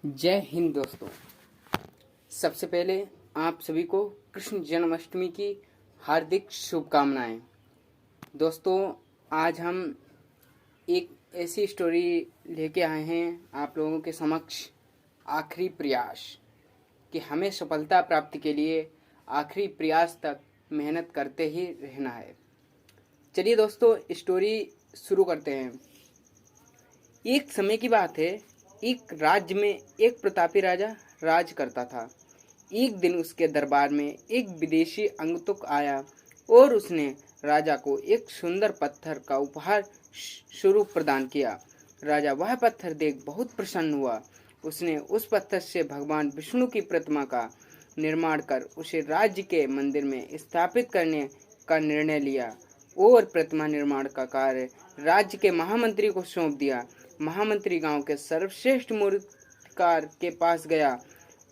जय हिंद दोस्तों। सबसे पहले आप सभी को कृष्ण जन्माष्टमी की हार्दिक शुभकामनाएं। दोस्तों, आज हम एक ऐसी स्टोरी लेके आए हैं आप लोगों के समक्ष, आखिरी प्रयास, कि हमें सफलता प्राप्ति के लिए आखिरी प्रयास तक मेहनत करते ही रहना है। चलिए दोस्तों, स्टोरी शुरू करते हैं। एक समय की बात है, एक राज्य में एक प्रतापी राजा राज करता था। एक दिन उसके दरबार में एक विदेशी अंगतुक आया और उसने राजा को एक सुंदर पत्थर का उपहार स्वरूप प्रदान किया। राजा वह पत्थर देख बहुत प्रसन्न हुआ। उसने उस पत्थर से भगवान विष्णु की प्रतिमा का निर्माण कर उसे राज्य के मंदिर में स्थापित करने का निर्णय लिया और प्रतिमा निर्माण का कार्य राज्य के महामंत्री को सौंप दिया। महामंत्री गांव के सर्वश्रेष्ठ मूर्तिकार के पास गया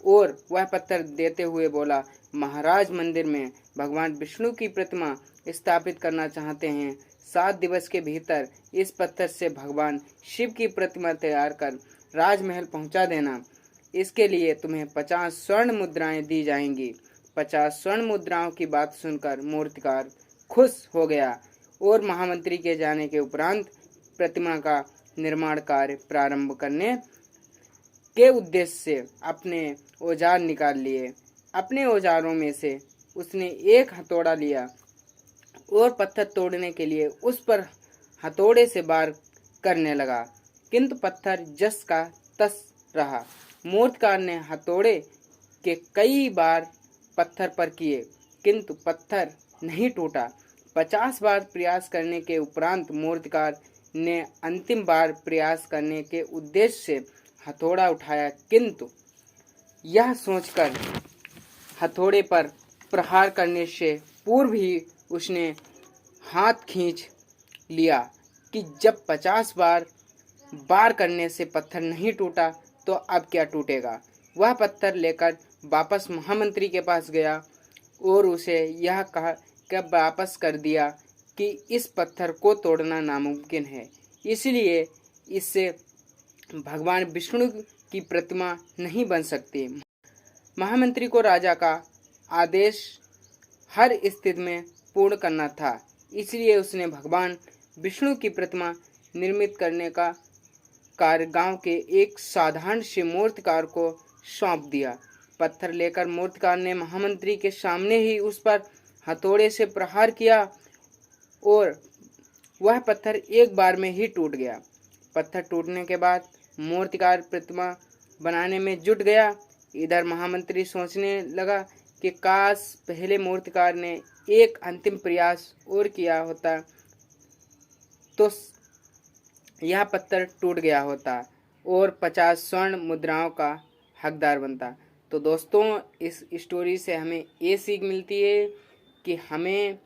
और वह पत्थर देते हुए बोला, महाराज मंदिर में भगवान विष्णु की प्रतिमा स्थापित करना चाहते हैं। 7 दिवस के भीतर इस पत्थर से भगवान शिव की प्रतिमा तैयार कर राजमहल पहुंचा देना। इसके लिए तुम्हें 50 स्वर्ण मुद्राएं दी जाएंगी। 50 स्वर्ण मुद्राओं की बात सुनकर मूर्तिकार खुश हो गया और महामंत्री के जाने के उपरांत प्रतिमा का निर्माण कार्य प्रारंभ करने के उद्देश्य से अपने औजार निकाल लिए। अपने औजारों में से उसने एक हथौड़ा लिया और पत्थर तोड़ने के लिए उस पर हथौड़े से वार करने लगा, किंतु पत्थर जस का तस रहा। मूर्तिकार ने हथौड़े के कई बार पत्थर पर किए, किंतु पत्थर नहीं टूटा। 50 बार प्रयास करने के उपरांत मूर्तिकार ने अंतिम बार प्रयास करने के उद्देश्य से हथौड़ा उठाया, किंतु यह सोचकर हथौड़े पर प्रहार करने से पूर्व ही उसने हाथ खींच लिया कि जब 50 बार वार करने से पत्थर नहीं टूटा तो अब क्या टूटेगा। वह पत्थर लेकर वापस महामंत्री के पास गया और उसे यह कह कर वापस कर दिया कि इस पत्थर को तोड़ना नामुमकिन है, इसलिए इससे भगवान विष्णु की प्रतिमा नहीं बन सकती। महामंत्री को राजा का आदेश हर स्थिति में पूर्ण करना था, इसलिए उसने भगवान विष्णु की प्रतिमा निर्मित करने का कार्य गांव के एक साधारण से मूर्तिकार को सौंप दिया। पत्थर लेकर मूर्तिकार ने महामंत्री के सामने ही उस पर हथौड़े से प्रहार किया और वह पत्थर एक बार में ही टूट गया। पत्थर टूटने के बाद मूर्तिकार प्रतिमा बनाने में जुट गया। इधर महामंत्री सोचने लगा कि काश पहले मूर्तिकार ने एक अंतिम प्रयास और किया होता तो यह पत्थर टूट गया होता और 50 स्वर्ण मुद्राओं का हकदार बनता। तो दोस्तों, इस स्टोरी से हमें ये सीख मिलती है कि हमें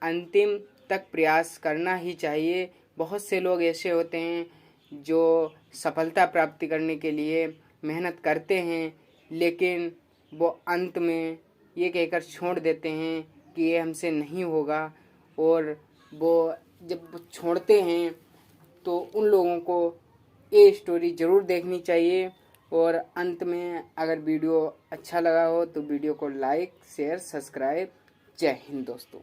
अंतिम तक प्रयास करना ही चाहिए। बहुत से लोग ऐसे होते हैं जो सफलता प्राप्ति करने के लिए मेहनत करते हैं, लेकिन वो अंत में ये कहकर छोड़ देते हैं कि ये हमसे नहीं होगा, और वो जब छोड़ते हैं तो उन लोगों को ये स्टोरी ज़रूर देखनी चाहिए। और अंत में अगर वीडियो अच्छा लगा हो तो वीडियो को लाइक, शेयर, सब्सक्राइब। जय हिंद दोस्तों।